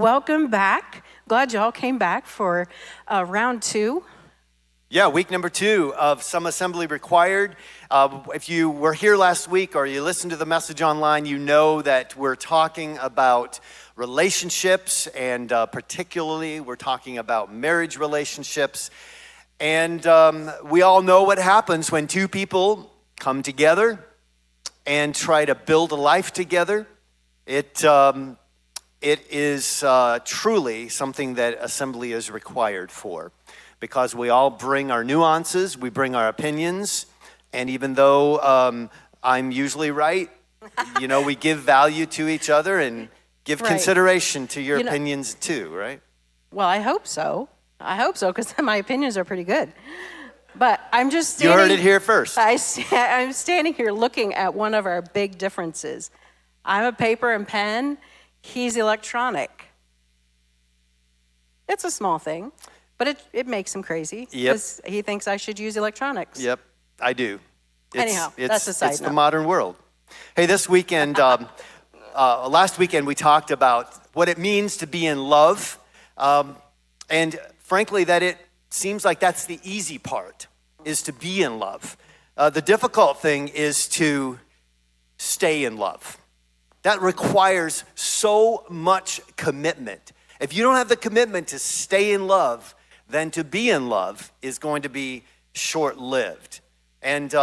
Welcome back. Glad y'all came back for round two. Yeah, week number 2 of Some Assembly Required. If you were here last week or you listened to the message online, you know that we're talking about relationships, and particularly we're talking about marriage relationships. And we all know what happens when two people come together and try to build a life together. It is truly something that assembly is required for, because we all bring our nuances, we bring our opinions, and even though I'm usually right, we give value to each other and give consideration to your opinions too, right? Well, I hope so, because my opinions are pretty good. But I'm just standing... You heard it here first. I'm standing here looking at one of our big differences. I'm a paper and pen. He's electronic. It's a small thing, but it makes him crazy because he thinks I should use electronics. Yep, I do. Anyhow, that's a side note. It's the modern world. Hey, this weekend, last weekend we talked about what it means to be in love, and frankly that it seems like that's the easy part, is to be in love. The difficult thing is to stay in love. That requires so much commitment. If you don't have the commitment to stay in love, then to be in love is going to be short-lived. And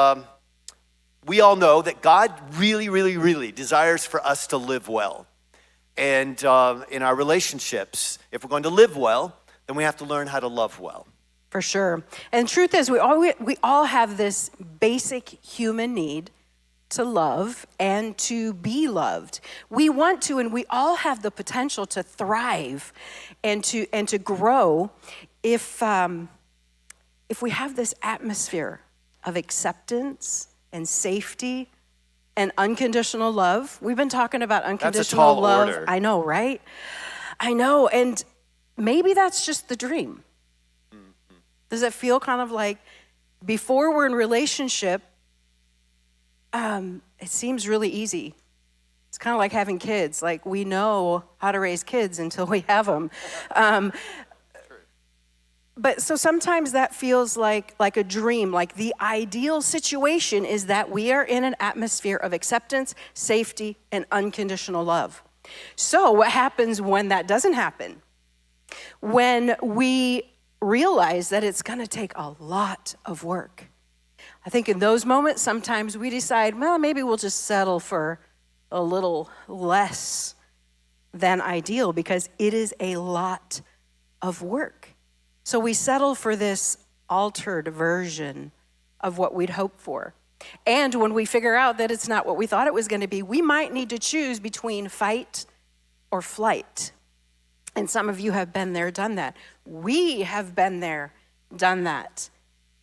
we all know that God really, really, really desires for us to live well. And in our relationships, if we're going to live well, then we have to learn how to love well. For sure. And the truth is, we all have this basic human need to love and to be loved. We want to, and we all have the potential to thrive and to grow if we have this atmosphere of acceptance and safety and unconditional love. We've been talking about unconditional love. Order. I know, right? I know, and maybe that's just the dream. Mm-hmm. Does it feel kind of like before we're in relationship, it seems really easy. It's kind of like having kids. Like, we know how to raise kids until we have them. But so sometimes that feels like a dream. Like the ideal situation is that we are in an atmosphere of acceptance, safety, and unconditional love. So what happens when that doesn't happen? When we realize that it's going to take a lot of work. I think in those moments, sometimes we decide, well, maybe we'll just settle for a little less than ideal because it is a lot of work. So we settle for this altered version of what we'd hoped for. And when we figure out that it's not what we thought it was going to be, we might need to choose between fight or flight. And some of you have been there, done that. We have been there, done that.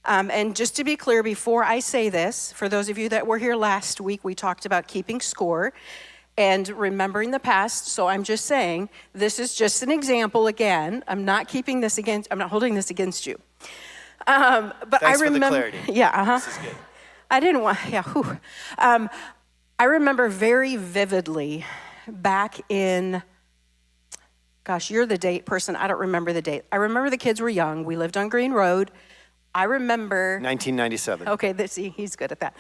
And just to be clear, before I say this, for those of you that were here last week, we talked about keeping score and remembering the past. So I'm just saying, this is just an example again. I'm not holding this against you. But Thanks I remember, for the clarity. Yeah, This is good. I didn't want, I remember very vividly back in, gosh, you're the date person. I don't remember the date. I remember the kids were young. We lived on Green Road. I remember... 1997. Okay, see, he's good at that.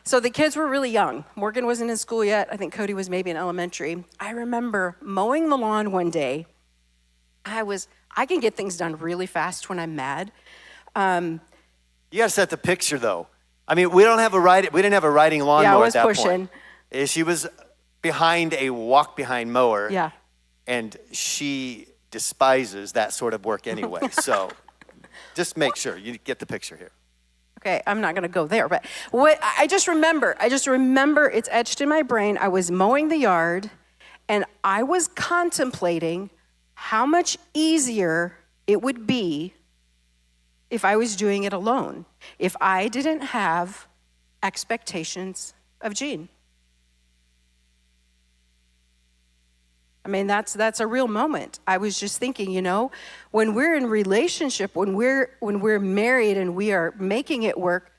So the kids were really young. Morgan wasn't in school yet. I think Cody was maybe in elementary. I remember mowing the lawn one day. I can get things done really fast when I'm mad. You got to set the picture, though. I mean, we didn't have a riding lawnmower at that point. She was behind a walk-behind mower. Yeah. And she despises that sort of work anyway, so... Just make sure you get the picture here. Okay, I'm not going to go there, but I just remember it's etched in my brain. I was mowing the yard, and I was contemplating how much easier it would be if I was doing it alone, if I didn't have expectations of Gene. I mean, that's a real moment. I was just thinking, when we're in relationship, when we're married and we are making it work,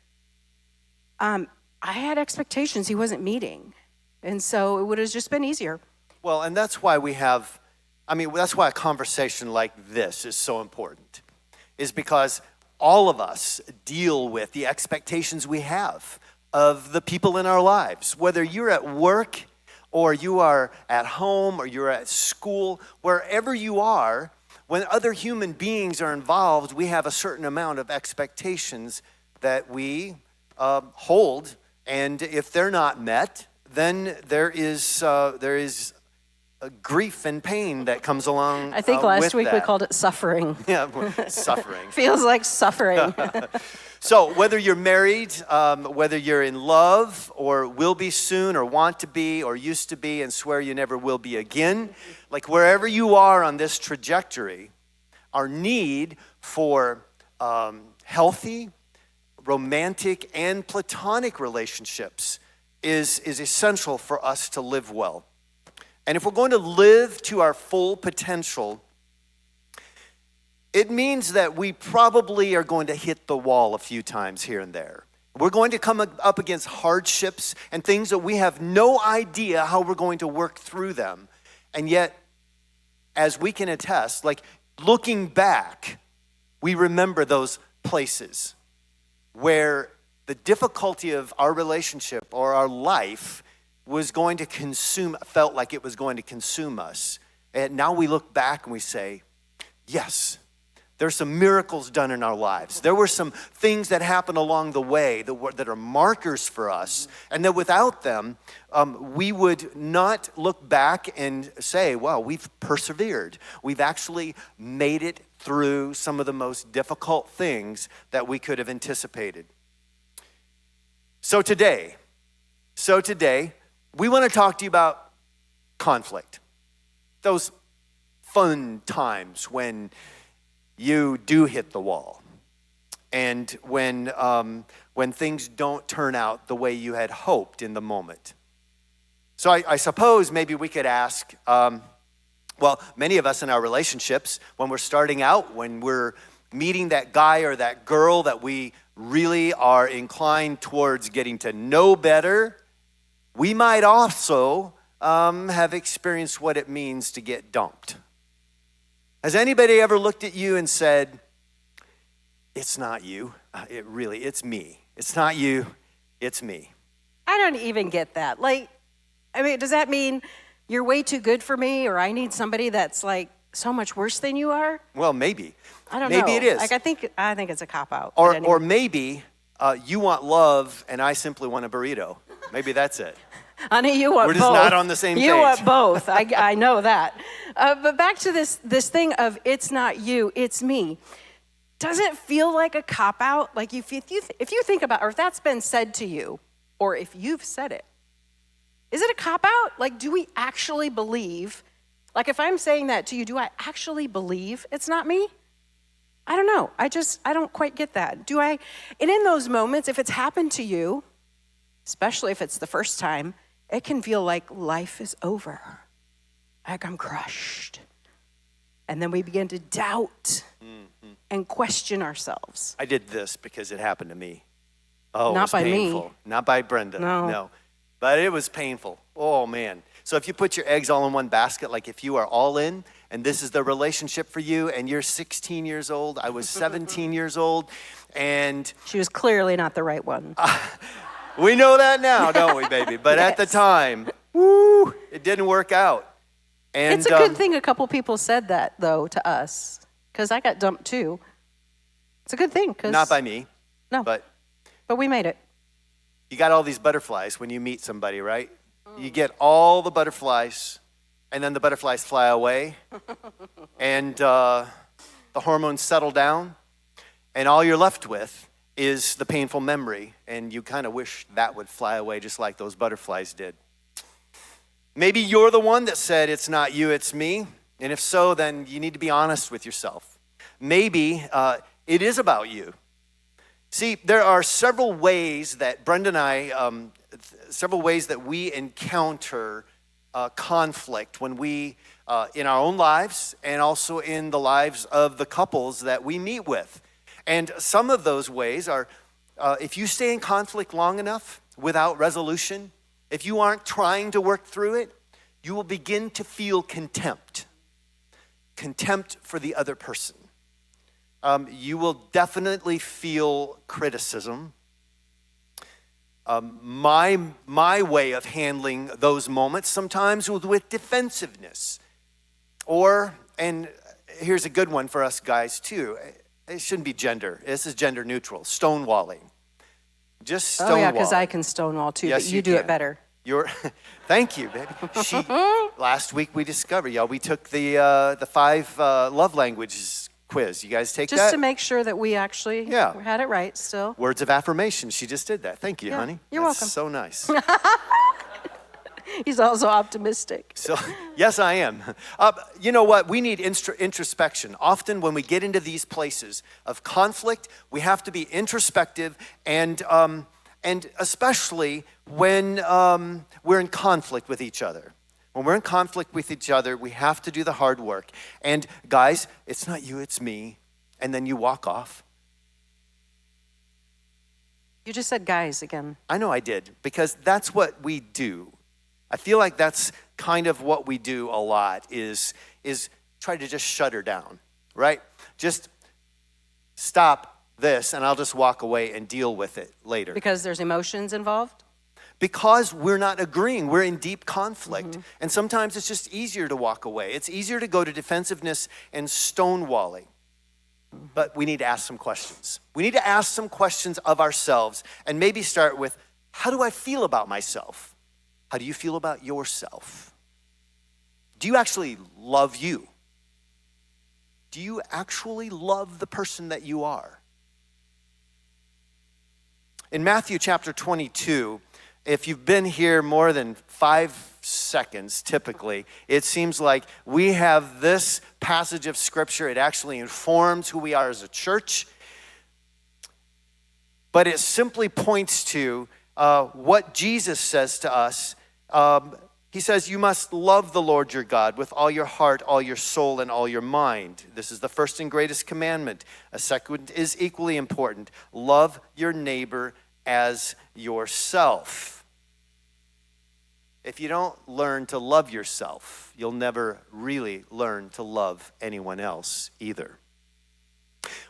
I had expectations he wasn't meeting. And so it would have just been easier. Well, and that's why we have I mean, that's why a conversation like this is so important, is because all of us deal with the expectations we have of the people in our lives. Whether you're at work or you are at home or you're at school, wherever you are, when other human beings are involved, we have a certain amount of expectations that we hold. And if they're not met, then there is grief and pain that comes along. I think last with week we that. called it suffering. Yeah, suffering. Feels like suffering. So whether you're married, whether you're in love or will be soon or want to be or used to be and swear you never will be again, like wherever you are on this trajectory, our need for healthy, romantic, and platonic relationships is essential for us to live well. And if we're going to live to our full potential, it means that we probably are going to hit the wall a few times here and there. We're going to come up against hardships and things that we have no idea how we're going to work through them. And yet, as we can attest, like looking back, we remember those places where the difficulty of our relationship or our life felt like it was going to consume us. And now we look back and we say, yes, there's some miracles done in our lives. There were some things that happened along the way that are markers for us, and that without them, we would not look back and say, wow, we've persevered. We've actually made it through some of the most difficult things that we could have anticipated. So today, we want to talk to you about conflict. Those fun times when you do hit the wall, and when things don't turn out the way you had hoped in the moment. So I suppose maybe we could ask, many of us in our relationships, when we're starting out, when we're meeting that guy or that girl that we really are inclined towards getting to know better, we might also have experienced what it means to get dumped. Has anybody ever looked at you and said, it's not you, it's me. It's not you, it's me. I don't even get that. Does that mean you're way too good for me, or I need somebody that's like so much worse than you are? Well, maybe. I don't know. Maybe it is. I think it's a cop-out. Or maybe you want love and I simply want a burrito. Maybe that's it. Honey, you want both. We're just not on the same page. You want both. I know that. But back to this thing of it's not you, it's me. Does it feel like a cop-out? Like if you think about, or if that's been said to you, or if you've said it, is it a cop-out? Like, do we actually believe, like if I'm saying that to you, do I actually believe it's not me? I don't know. I don't quite get that. And in those moments, if it's happened to you, especially if it's the first time, it can feel like life is over. Like I'm crushed. And then we begin to doubt and question ourselves. I did this because it happened to me. Oh, Not it was by painful. me. Not by Brenda. No. But it was painful. Oh, man. So if you put your eggs all in one basket, like if you are all in, and this is the relationship for you, and you're 16 years old, I was 17 years old, and She was clearly not the right one. we know that now, don't we, baby? But at the time, it didn't work out. And It's a good thing a couple people said that, though, to us, because I got dumped, too. It's a good thing. Not by me. No, But we made it. you got all these butterflies when you meet somebody, right? You get all the butterflies, and then the butterflies fly away, and the hormones settle down, and all you're left with is the painful memory, and you kind of wish that would fly away just like those butterflies did. Maybe you're the one that said, it's not you, it's me, and if so, then you need to be honest with yourself. Maybe it is about you. See, there are several ways that Brenda and I, we encounter conflict when we, in our own lives and also in the lives of the couples that we meet with. And some of those ways are, if you stay in conflict long enough without resolution, if you aren't trying to work through it, you will begin to feel contempt. contempt for the other person. You will definitely feel criticism. My way of handling those moments sometimes was with defensiveness. And here's a good one for us guys too. It shouldn't be gender. This is gender neutral. Stonewalling. Just stonewalling. Oh yeah, because I can stonewall too, yes, but you do can. it better. Thank you, baby. Last week we discovered, we took the 5 love languages quiz. You guys take Just that? to make sure that we actually had it right still. Words of affirmation. She just did that. Thank you, honey. You're That's welcome. So nice. He's also optimistic. So, yes, I am. You know what? We need introspection. Often when we get into these places of conflict, we have to be introspective, and especially when we're in conflict with each other. When we're in conflict with each other, we have to do the hard work. And guys, it's not you, it's me. And then you walk off. You just said guys again. I know I did, because that's what we do. I feel like that's kind of what we do a lot is try to just shut her down, right? Just stop this and I'll just walk away and deal with it later. Because there's emotions involved? Because we're not agreeing, we're in deep conflict. And sometimes it's just easier to walk away. It's easier to go to defensiveness and stonewalling. But we need to ask some questions. We need to ask some questions of ourselves and maybe start with, how do I feel about myself? How do you feel about yourself? Do you actually love you? Do you actually love the person that you are? In Matthew chapter 22, if you've been here more than 5 seconds, typically, it seems like we have this passage of scripture. It actually informs who we are as a church. But it simply points to what Jesus says to us. He says, you must love the Lord your God with all your heart, all your soul, and all your mind. This is the first and greatest commandment. A second is equally important. Love your neighbor as yourself. If you don't learn to love yourself, you'll never really learn to love anyone else either.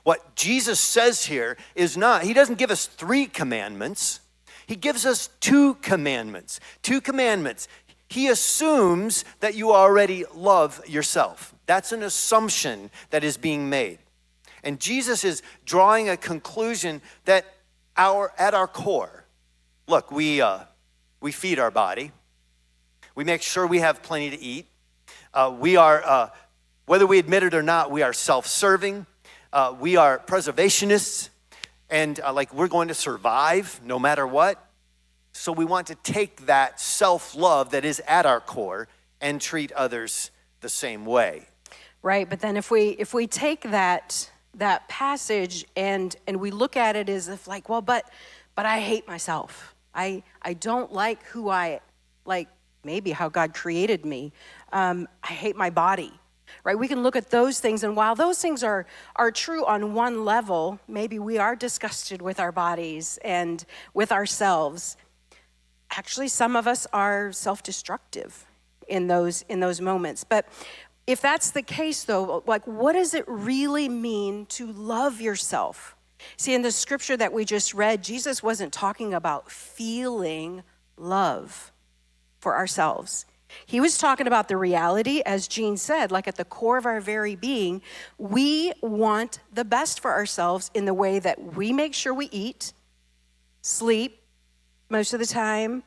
What Jesus says here is he doesn't give us 3 commandments. He gives us 2 commandments. 2 commandments. He assumes that you already love yourself. That's an assumption that is being made. And Jesus is drawing a conclusion that at our core, look, we feed our body. We make sure we have plenty to eat. We are, whether we admit it or not, we are self-serving. We are preservationists. And we're going to survive no matter what. So we want to take that self-love that is at our core and treat others the same way. Right, but then if we take that passage and we look at it as if but I hate myself. I don't like who maybe how God created me. I hate my body. Right, we can look at those things, and while those things are true on one level, maybe we are disgusted with our bodies and with ourselves. Actually, some of us are self-destructive in those moments. But if that's the case, though, what does it really mean to love yourself? See, in the scripture that we just read, Jesus wasn't talking about feeling love for ourselves. He was talking about the reality, as Jean said, at the core of our very being, we want the best for ourselves in the way that we make sure we eat, sleep most of the time.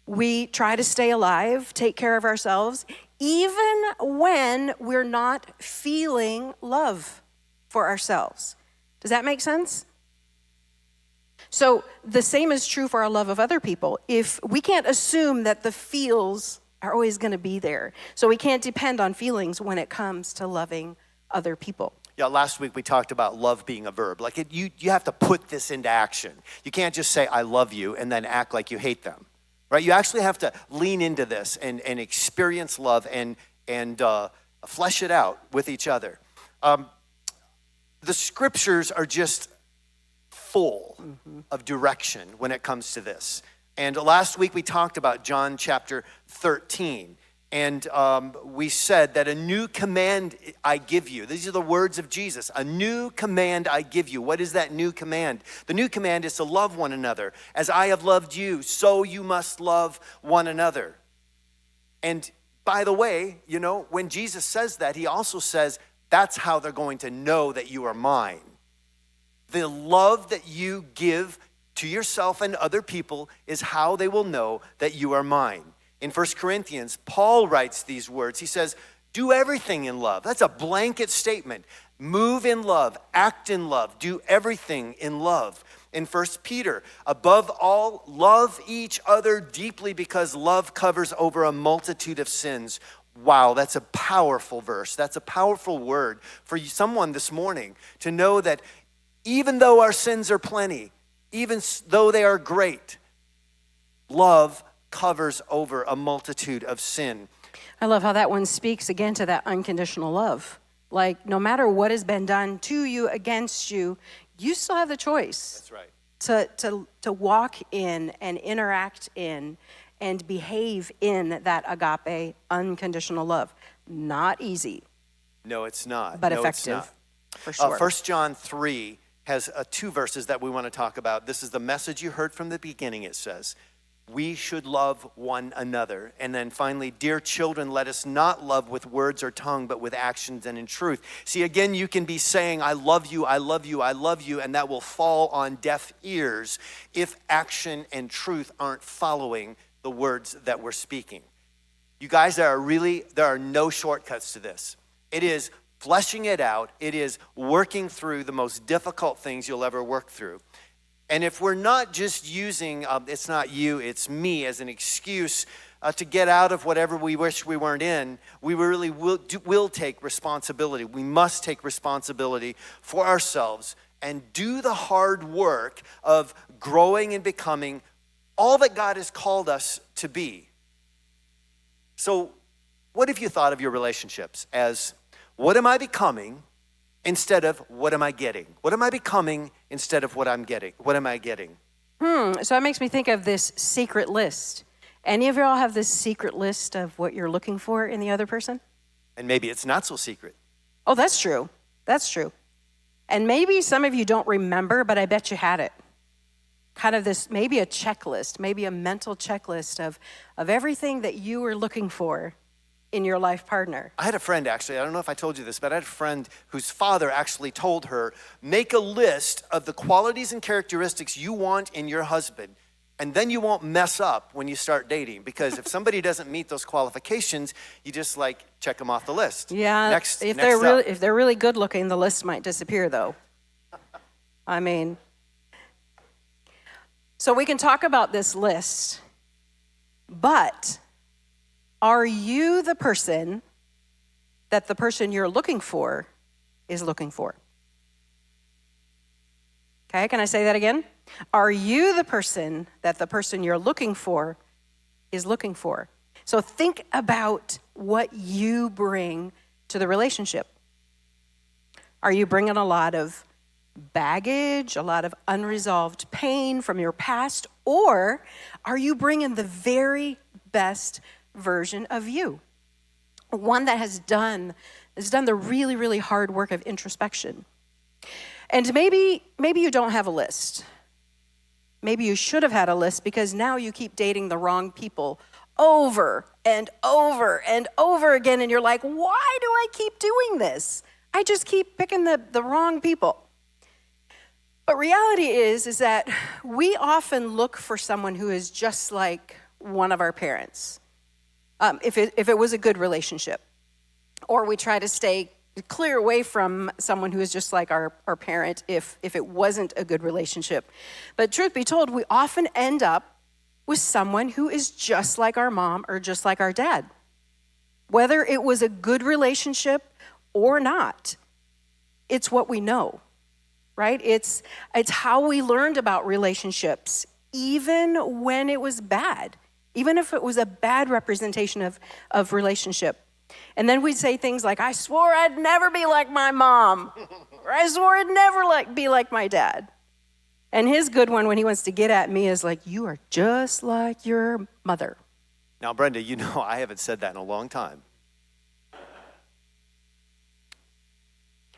We try to stay alive, take care of ourselves, even when we're not feeling love for ourselves. Does that make sense? So the same is true for our love of other people. If we can't assume that the feels are always going to be there. So we can't depend on feelings when it comes to loving other people. Yeah, last week we talked about love being a verb. You have to put this into action. You can't just say, I love you, and then act like you hate them, right? You actually have to lean into this and experience love and flesh it out with each other. The scriptures are just full of direction when it comes to this. And last week we talked about John chapter 13. And we said that a new command I give you. These are the words of Jesus. A new command I give you. What is that new command? The new command is to love one another. As I have loved you, so you must love one another. And by the way, you know, when Jesus says that, he also says, that's how they're going to know that you are mine. The love that you give to yourself and other people is how they will know that you are mine. In 1 Corinthians, Paul writes these words. He says, do everything in love. That's a blanket statement. Move in love, act in love, do everything in love. In 1 Peter, above all, love each other deeply because love covers over a multitude of sins. Wow, that's a powerful verse. That's a powerful word for someone this morning to know that even though our sins are plenty, even though they are great, love covers over a multitude of sin. I love how that one speaks again to that unconditional love. Like, no matter what has been done to you, against you, you still have the choice. That's right. To walk in and interact in and behave in that agape, unconditional love. Not easy. No, it's not. But no, effective, for sure. 1 John 3 has two verses that we want to talk about. This is the message you heard from the beginning, it says. We should love one another. And then finally, dear children, let us not love with words or tongue, but with actions and in truth. See, again, you can be saying, I love you, I love you, I love you, and that will fall on deaf ears if action and truth aren't following the words that we're speaking. You guys, there are no shortcuts to this. It is fleshing it out. It is working through the most difficult things you'll ever work through. And if we're not just using, it's not you, it's me, as an excuse to get out of whatever we wish we weren't in, we really will take responsibility. We must take responsibility for ourselves and do the hard work of growing and becoming all that God has called us to be. So what have you thought of your relationships as, what am I becoming instead of what am I getting? What am I becoming instead of what I'm getting? What am I getting? So it makes me think of this secret list. Any of y'all have this secret list of what you're looking for in the other person? And maybe it's not so secret. Oh, that's true. That's true. And maybe some of you don't remember, but I bet you had it. Kind of this, maybe a checklist, maybe a mental checklist of everything that you were looking for in your life partner. I had a friend, actually, I don't know if I told you this, but I had a friend whose father actually told her, make a list of the qualities and characteristics you want in your husband, and then you won't mess up when you start dating. Because if somebody doesn't meet those qualifications, you just check them off the list. Yeah, if they're really good looking, the list might disappear though. I mean, so we can talk about this list, but are you the person that the person you're looking for is looking for? Okay, can I say that again? Are you the person that the person you're looking for is looking for? So think about what you bring to the relationship. Are you bringing a lot of baggage, a lot of unresolved pain from your past, or are you bringing the very best version of you? One that has done the really, really hard work of introspection. And maybe you don't have a list. Maybe you should have had a list because now you keep dating the wrong people over and over and over again, and you're like, why do I keep doing this? I just keep picking the wrong people. But reality is that we often look for someone who is just like one of our parents. If it was a good relationship, or we try to stay clear away from someone who is just like our parent if it wasn't a good relationship. But truth be told, we often end up with someone who is just like our mom or just like our dad. Whether it was a good relationship or not, it's what we know, right? It's how we learned about relationships, even when it was bad. Even if it was a bad representation of relationship. And then we'd say things like, I swore I'd never be like my mom. Or I swore I'd never be like my dad. And his good one when he wants to get at me is like, you are just like your mother. Now, Brenda, you know I haven't said that in a long time.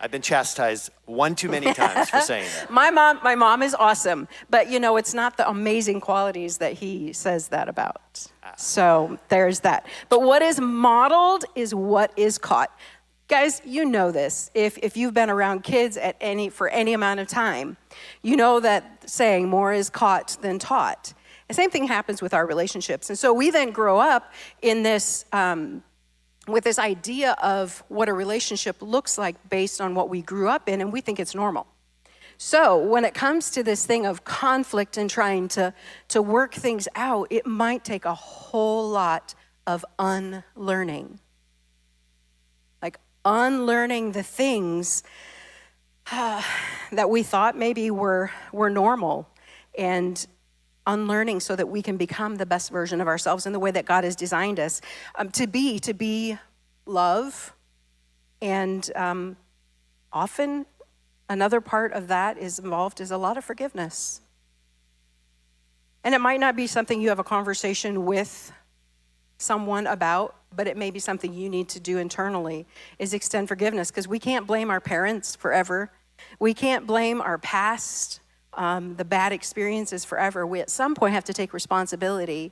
I've been chastised one too many times for saying that. My mom is awesome, but it's not the amazing qualities that he says that about. So there's that. But what is modeled is what is caught. Guys, you know this. If you've been around kids for any amount of time, you know that saying more is caught than taught. The same thing happens with our relationships. And so we then grow up in this with this idea of what a relationship looks like based on what we grew up in, and we think it's normal. So when it comes to this thing of conflict and trying to work things out, it might take a whole lot of unlearning. Like unlearning the things that we thought maybe were normal, and unlearning so that we can become the best version of ourselves in the way that God has designed us to be love. And often another part of that is involved is a lot of forgiveness. And it might not be something you have a conversation with someone about, but it may be something you need to do internally, is extend forgiveness, because we can't blame our parents forever. We can't blame our past, the bad experiences forever. We at some point have to take responsibility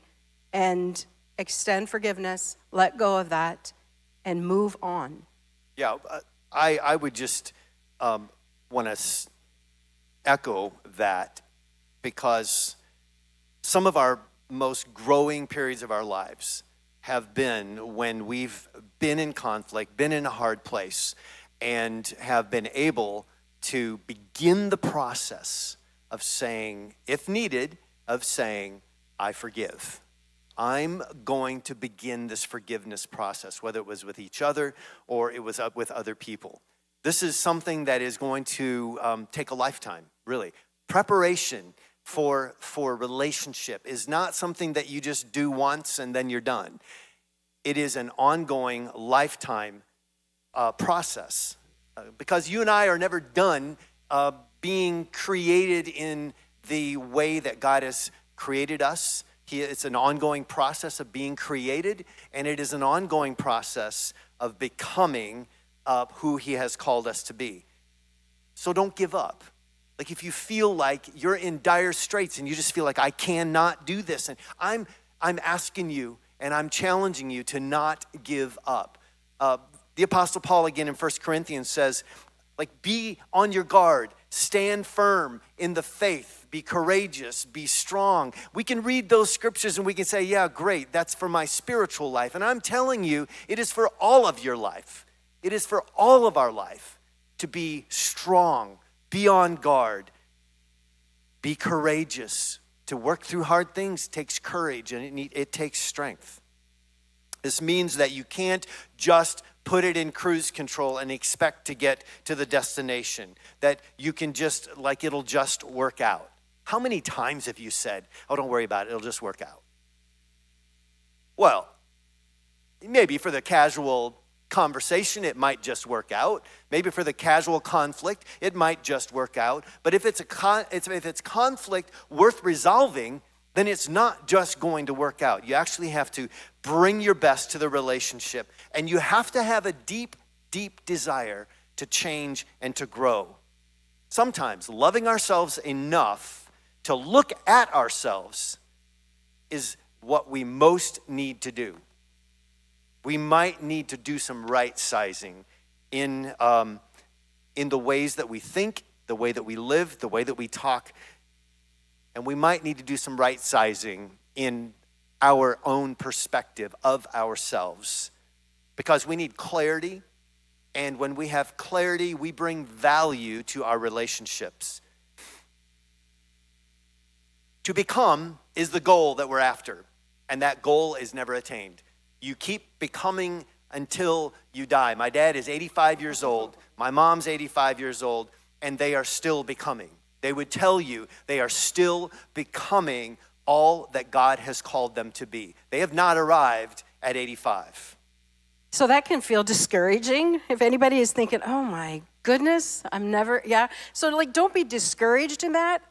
and extend forgiveness, let go of that, and move on. Yeah, I would just want to echo that, because some of our most growing periods of our lives have been when we've been in conflict, been in a hard place, and have been able to begin the process of saying, if needed, of saying, I forgive. I'm going to begin this forgiveness process, whether it was with each other or it was with other people. This is something that is going to take a lifetime, really. Preparation for relationship is not something that you just do once and then you're done. It is an ongoing lifetime process, because you and I are never done being created in the way that God has created us. It's an ongoing process of being created, and it is an ongoing process of becoming who He has called us to be. So don't give up. Like if you feel like you're in dire straits and you just feel like I cannot do this, and I'm asking you and I'm challenging you to not give up. The Apostle Paul again in 1 Corinthians says, like, be on your guard, stand firm in the faith, be courageous, be strong. We can read those scriptures and we can say, yeah, great, that's for my spiritual life. And I'm telling you, it is for all of your life. It is for all of our life to be strong, be on guard, be courageous. To work through hard things takes courage, and it takes strength. This means that you can't just put it in cruise control and expect to get to the destination, that you can just, like, it'll just work out. How many times have you said, oh, don't worry about it, it'll just work out? Well, maybe for the casual conversation, it might just work out. Maybe for the casual conflict, it might just work out. But if it's conflict worth resolving, then it's not just going to work out. You actually have to bring your best to the relationship, and you have to have a deep, deep desire to change and to grow. Sometimes loving ourselves enough to look at ourselves is what we most need to do. We might need to do some right sizing in the ways that we think, the way that we live, the way that we talk. And we might need to do some right sizing in our own perspective of ourselves, because we need clarity. And when we have clarity, we bring value to our relationships. To become is the goal that we're after, and that goal is never attained. You keep becoming until you die. My dad is 85 years old. My mom's 85 years old, and they are still becoming. They would tell you they are still becoming all that God has called them to be. They have not arrived at 85. So that can feel discouraging if anybody is thinking, oh my goodness, So don't be discouraged in that.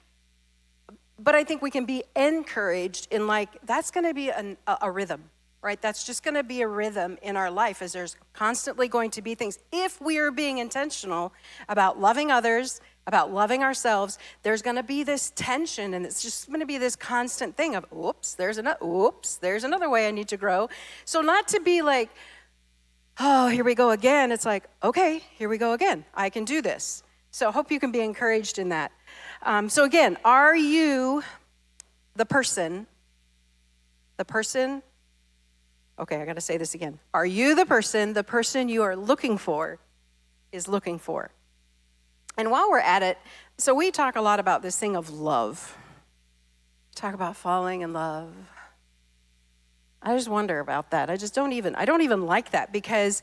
But I think we can be encouraged in that's going to be a rhythm. right? That's just going to be a rhythm in our life, as there's constantly going to be things. If we are being intentional about loving others, about loving ourselves, there's going to be this tension, and it's just going to be this constant thing of, oops, there's another way I need to grow. So not to be like, oh, here we go again. It's like, okay, here we go again. I can do this. So I hope you can be encouraged in that. So again, are you the person, okay, I got to say this again. Are you the person you are looking for is looking for? And while we're at it, so we talk a lot about this thing of love. Talk about falling in love. I just wonder about that. I don't even like that, because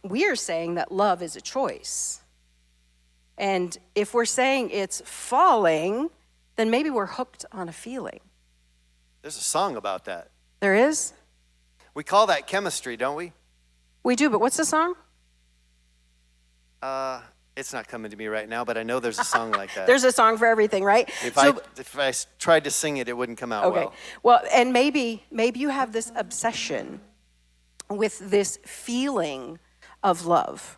we are saying that love is a choice. And if we're saying it's falling, then maybe we're hooked on a feeling. There's a song about that. There is? We call that chemistry, don't we? We do, but what's the song? It's not coming to me right now, but I know there's a song like that. There's a song for everything, right? If I tried to sing it, it wouldn't come out okay. well. Well, and maybe you have this obsession with this feeling of love.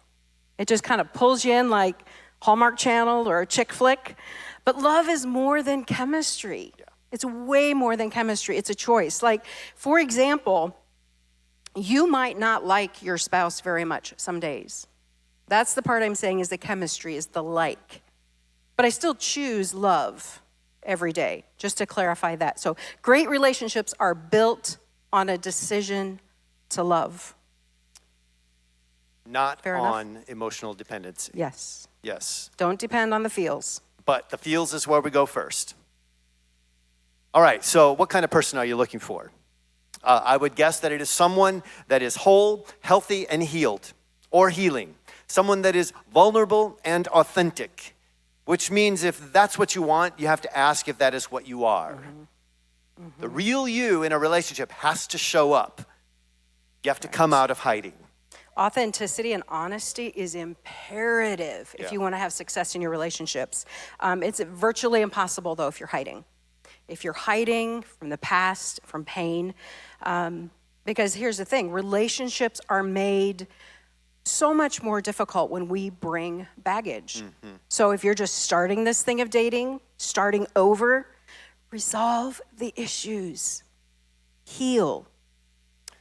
It just kind of pulls you in like Hallmark Channel or a chick flick. But love is more than chemistry. Yeah. It's way more than chemistry. It's a choice. Like, for example, you might not like your spouse very much some days. That's the part I'm saying is the chemistry, is the like. But I still choose love every day, just to clarify that. So great relationships are built on a decision to love. Not Fair on enough? Emotional dependency. Yes. Yes. Don't depend on the feels. But the feels is where we go first. All right, so what kind of person are you looking for? I would guess that it is someone that is whole, healthy, and healed, or healing. Someone that is vulnerable and authentic, which means if that's what you want, you have to ask if that is what you are. Mm-hmm. The real you in a relationship has to show up. You have to come out of hiding. Authenticity and honesty is imperative if you want to have success in your relationships. It's virtually impossible, though, if you're hiding. If you're hiding from the past, from pain, because here's the thing, relationships are made so much more difficult when we bring baggage. Mm-hmm. So if you're just starting this thing of dating, starting over, resolve the issues, heal.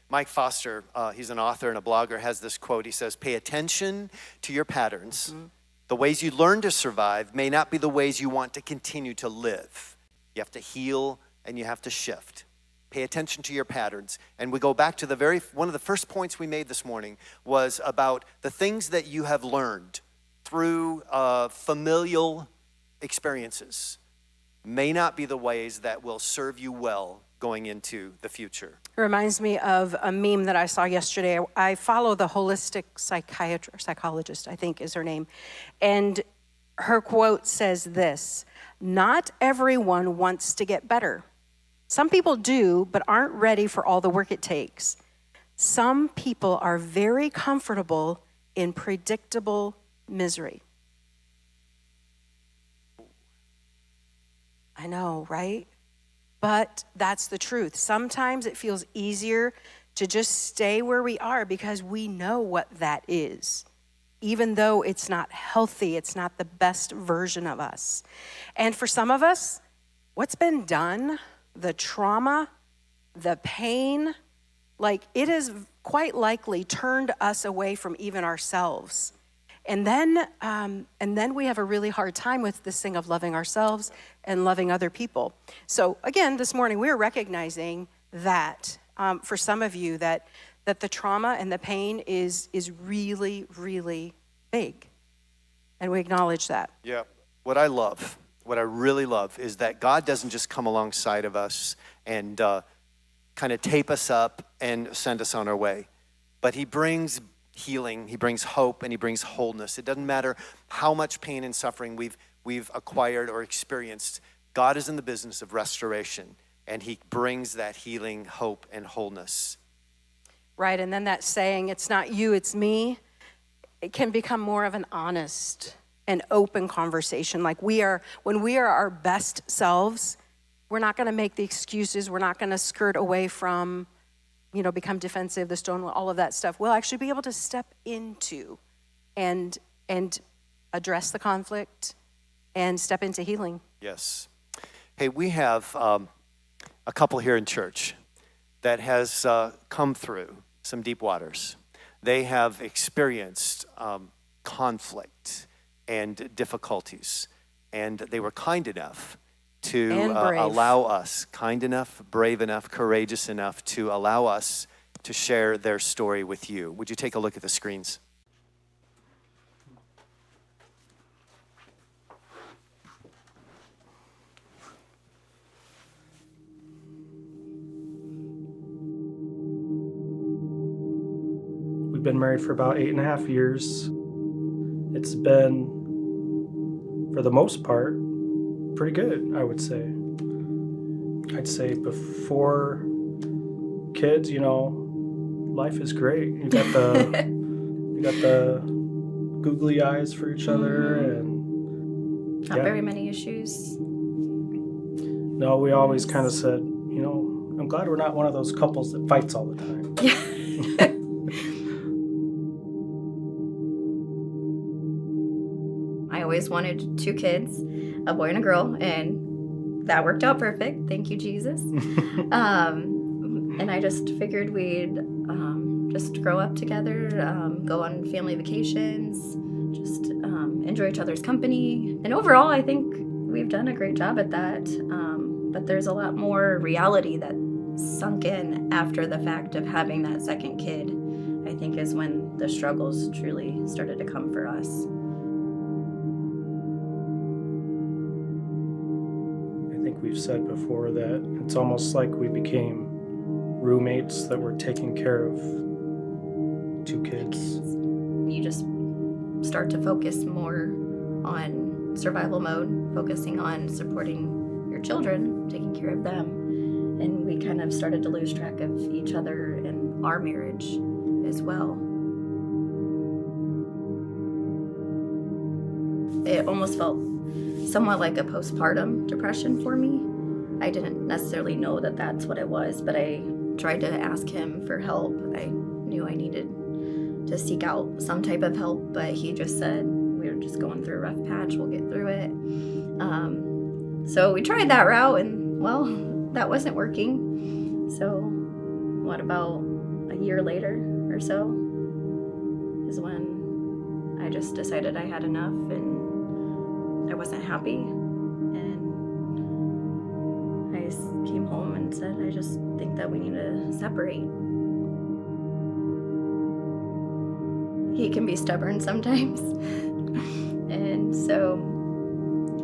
Mike Foster, he's an author and a blogger, has this quote. He says, pay attention to your patterns. Mm-hmm. The ways you learn to survive may not be the ways you want to continue to live. You have to heal and you have to shift. Pay attention to your patterns. And we go back to one of the first points we made this morning was about the things that you have learned through familial experiences may not be the ways that will serve you well going into the future. It reminds me of a meme that I saw yesterday. I follow the holistic psychologist, I think is her name. And her quote says this, "Not everyone wants to get better. Some people do, but aren't ready for all the work it takes. Some people are very comfortable in predictable misery." I know, right? But that's the truth. Sometimes it feels easier to just stay where we are because we know what that is. Even though it's not healthy, it's not the best version of us. And for some of us, what's been done, the trauma, the pain, like it has quite likely turned us away from even ourselves. And then we have a really hard time with this thing of loving ourselves and loving other people. So again, this morning we're recognizing that for some of you that the trauma and the pain is really, really big. And we acknowledge that. Yeah. What I really love is that God doesn't just come alongside of us and kind of tape us up and send us on our way, but he brings healing, he brings hope, and he brings wholeness. It doesn't matter how much pain and suffering we've acquired or experienced. God is in the business of restoration, and he brings that healing, hope, and wholeness. Right, and then that saying, "It's not you, it's me," it can become more of an honest and open conversation. Like when we are our best selves, We're not going to make the excuses. We're not going to skirt away from, become defensive, the stone, all of that stuff. We'll actually be able to step into and address the conflict and step into healing. Yes. Hey, we have a couple here in church that has come through some deep waters. They have experienced conflict and difficulties, and they were kind enough to allow us, kind enough, brave enough, courageous enough to allow us to share their story with you. Would you take a look at the screens? We've been married for about 8.5 years. It's been, for the most part, pretty good, I would say. I'd say before kids, life is great. You got the googly eyes for each other, and not very many issues. No, we always kind of said, I'm glad we're not one of those couples that fights all the time. I always wanted 2 kids, a boy and a girl, and that worked out perfect. Thank you, Jesus. And I just figured we'd just grow up together, go on family vacations, just enjoy each other's company. And overall, I think we've done a great job at that. But there's a lot more reality that sunk in after the fact of having that second kid, I think, is when the struggles truly started to come for us. I think we've said before that it's almost like we became roommates that were taking care of 2 kids. You just start to focus more on survival mode, focusing on supporting your children, taking care of them. And we kind of started to lose track of each other and our marriage as well. It almost felt somewhat like a postpartum depression for me. I didn't necessarily know that that's what it was, but I tried to ask him for help. I knew I needed to seek out some type of help, but he just said, we're just going through a rough patch, we'll get through it. So we tried that route, and well, that wasn't working. So what about a year later or so is when I just decided I had enough and I wasn't happy. And I came home and said, I just think that we need to separate. He can be stubborn sometimes. And so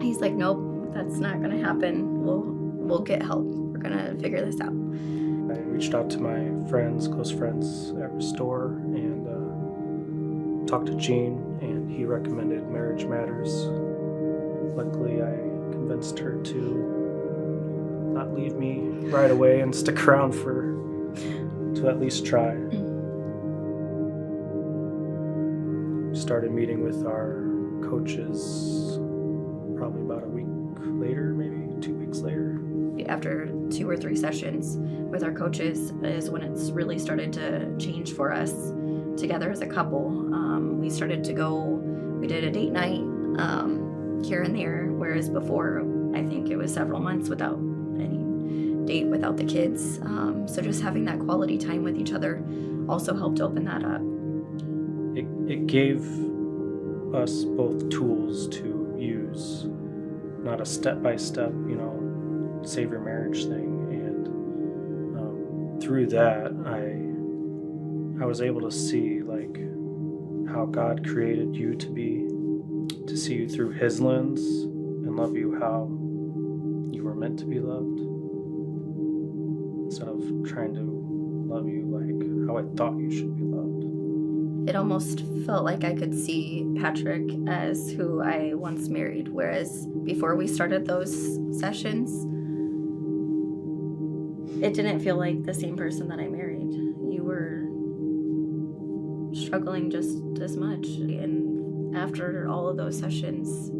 he's like, nope, that's not gonna happen. We'll get help. We're gonna figure this out. I reached out to my close friends at Restore, and talked to Gene, and he recommended Marriage Matters. Luckily, I convinced her to not leave me right away and stick around to at least try. Started meeting with our coaches probably about a week later, maybe 2 weeks later. After 2 or 3 sessions with our coaches is when it's really started to change for us together as a couple. We started to we did a date night here and there, whereas before I think it was several months without any date without the kids. So just having that quality time with each other also helped open that up. It gave us both tools to use, not a step-by-step, save your marriage thing. And through that, I was able to see how God created you to see you through His lens and love you how you were meant to be loved, instead of trying to love you like how I thought you should be loved. It almost felt like I could see Patrick as who I once married, whereas before we started those sessions, it didn't feel like the same person that I married. You were struggling just as much. And after all of those sessions,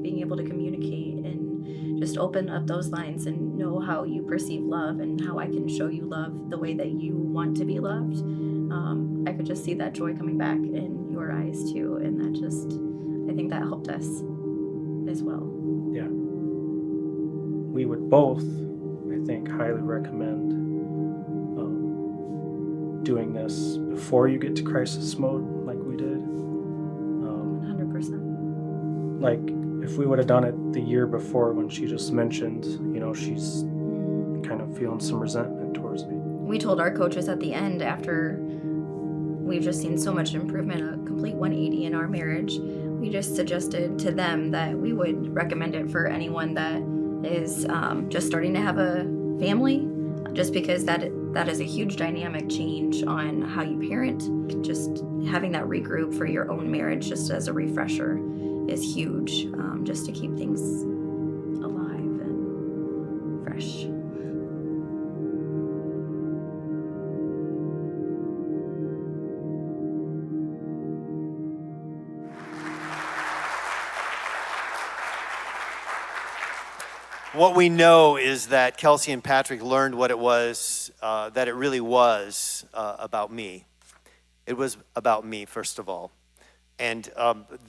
being able to communicate and just open up those lines and know how you perceive love and how I can show you love the way that you want to be loved. I could just see that joy coming back in your eyes too, and that just, I think that helped us as well. Yeah. We would both, I think, highly recommend doing this before you get to crisis mode like we did. 100%. Like, if we would have done it the year before when she just mentioned, she's kind of feeling some resentment towards me. We told our coaches at the end, after we've just seen so much improvement, a complete 180 in our marriage, we just suggested to them that we would recommend it for anyone that is just starting to have a family, just because that is a huge dynamic change on how you parent. Just having that regroup for your own marriage, just as a refresher, is huge, just to keep things alive and fresh. What we know is that Kelsey and Patrick learned what it was, that it really was about me. It was about me, first of all. And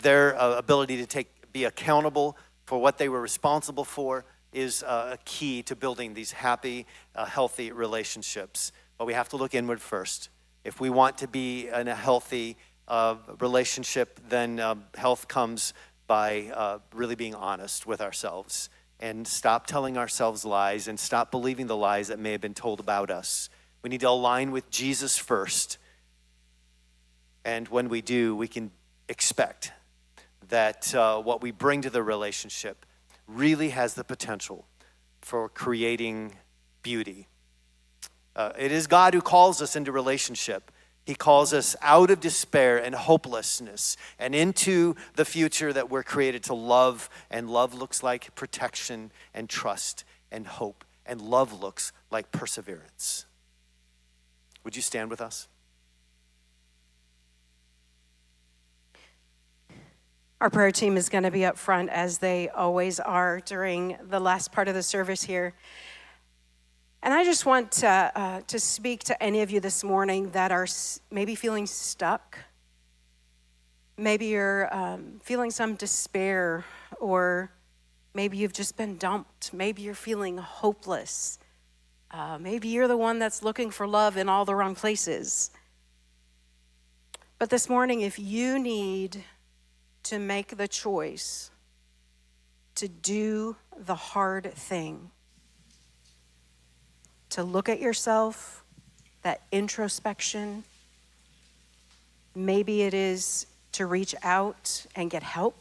their ability to be accountable for what they were responsible for is a key to building these happy, healthy relationships. But we have to look inward first. If we want to be in a healthy relationship, then health comes by really being honest with ourselves. And stop telling ourselves lies and stop believing the lies that may have been told about us. We need to align with Jesus first. And when we do, we can expect that what we bring to the relationship really has the potential for creating beauty. It is God who calls us into relationship. He calls us out of despair and hopelessness and into the future that we're created to love. And love looks like protection and trust and hope. And love looks like perseverance. Would you stand with us? Our prayer team is going to be up front, as they always are during the last part of the service here. And I just want to speak to any of you this morning that are maybe feeling stuck. Maybe you're feeling some despair, or maybe you've just been dumped. Maybe you're feeling hopeless. Maybe you're the one that's looking for love in all the wrong places. But this morning, if you need to make the choice to do the hard thing, to look at yourself, that introspection. Maybe it is to reach out and get help,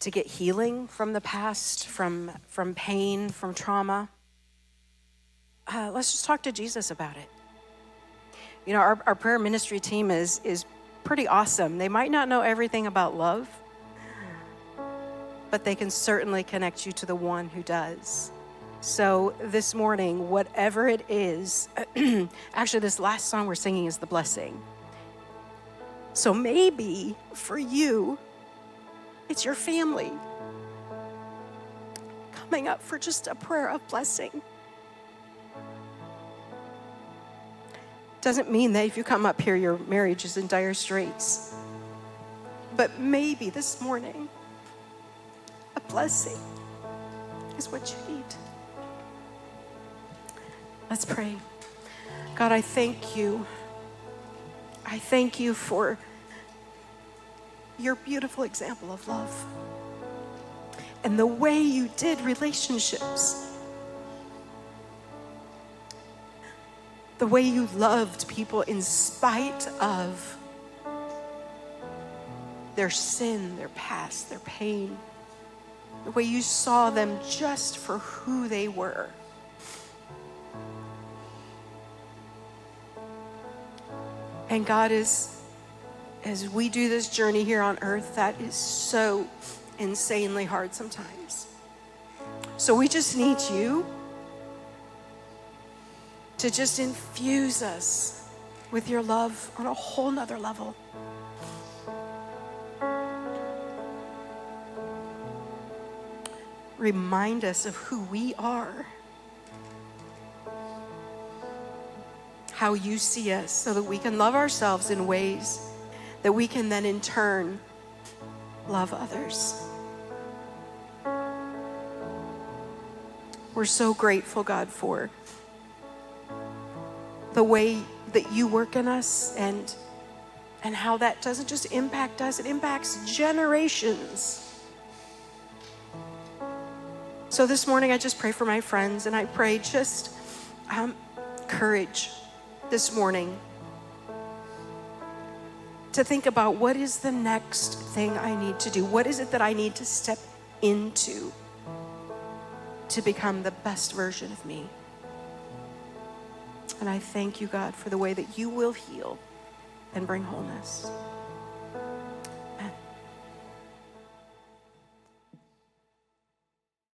to get healing from the past, from pain, from trauma. Let's just talk to Jesus about it. Our prayer ministry team is pretty awesome. They might not know everything about love, but they can certainly connect you to the one who does. So this morning, whatever it is, actually this last song we're singing is The Blessing. So maybe for you, it's your family coming up for just a prayer of blessing. Doesn't mean that if you come up here, your marriage is in dire straits. But maybe this morning, a blessing is what you need. Let's pray. God, I thank you. I thank you for your beautiful example of love and the way you did relationships, the way you loved people in spite of their sin, their past, their pain, the way you saw them just for who they were. And God, as we do this journey here on earth, that is so insanely hard sometimes. So we just need you to just infuse us with your love on a whole nother level. remind us of who we are, how you see us, so that we can love ourselves in ways that we can then in turn love others. We're so grateful, God, for the way that you work in us, and how that doesn't just impact us, it impacts generations. So this morning I just pray for my friends, and I pray just courage this morning to think about, what is the next thing I need to do? What is it that I need to step into to become the best version of me? And I thank you, God, for the way that you will heal and bring wholeness.